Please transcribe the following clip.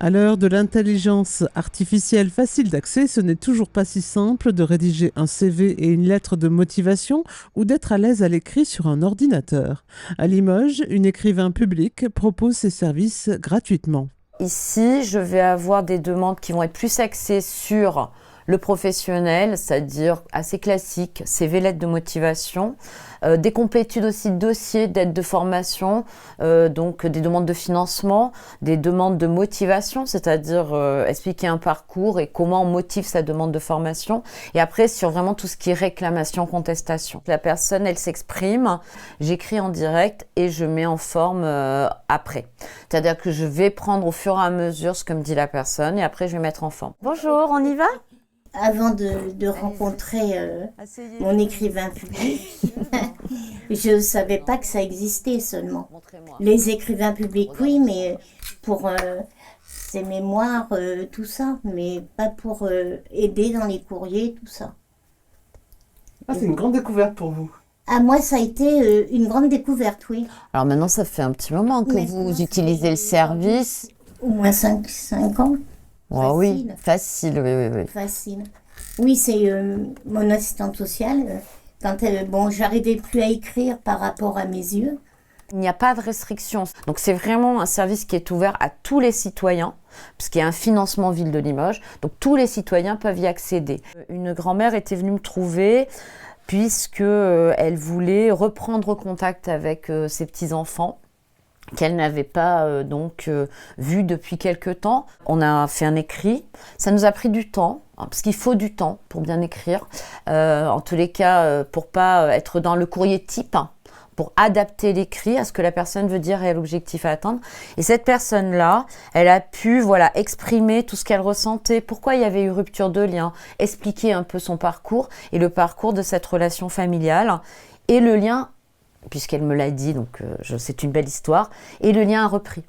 À l'heure de l'intelligence artificielle facile d'accès, ce n'est toujours pas si simple de rédiger un CV et une lettre de motivation ou d'être à l'aise à l'écrit sur un ordinateur. À Limoges, une écrivain publique propose ses services gratuitement. Ici, je vais avoir des demandes qui vont être plus axées sur le professionnel, c'est-à-dire assez classique, CV, lettres de motivation, des complétudes aussi de dossiers, d'aide de formation, donc des demandes de financement, des demandes de motivation, c'est-à-dire expliquer un parcours et comment on motive sa demande de formation. Et après, sur vraiment tout ce qui est réclamation, contestation. La personne, elle s'exprime, j'écris en direct et je mets en forme après. C'est-à-dire que je vais prendre au fur et à mesure ce que me dit la personne et après, je vais mettre en forme. Bonjour, on y va ? Avant de rencontrer mon écrivain public, je ne savais pas que ça existait seulement. Les écrivains publics, oui, mais pour ses mémoires, tout ça, mais pas pour aider dans les courriers, tout ça. Ah, c'est une grande découverte pour vous. Ah, moi, ça a été une grande découverte, oui. Alors maintenant, ça fait un petit moment que vous utilisez le service. Au moins 5 ans. Oh, oui, facile, oui. Facile. Oui, c'est mon assistante sociale. Quand j'arrivais plus à écrire par rapport à mes yeux. Il n'y a pas de restriction. Donc c'est vraiment un service qui est ouvert à tous les citoyens, puisqu'il y a un financement Ville de Limoges. Donc tous les citoyens peuvent y accéder. Une grand-mère était venue me trouver puisque elle voulait reprendre contact avec ses petits-enfants qu'elle n'avait pas vu depuis quelque temps. On a fait un écrit. Ça nous a pris du temps, parce qu'il faut du temps pour bien écrire. En tous les cas, pour pas être dans le courrier type, pour adapter l'écrit à ce que la personne veut dire et à l'objectif à atteindre. Et cette personne-là, elle a pu exprimer tout ce qu'elle ressentait, pourquoi il y avait eu rupture de lien, expliquer un peu son parcours et le parcours de cette relation familiale et le lien, puisqu'elle me l'a dit, donc c'est une belle histoire, et le lien a repris.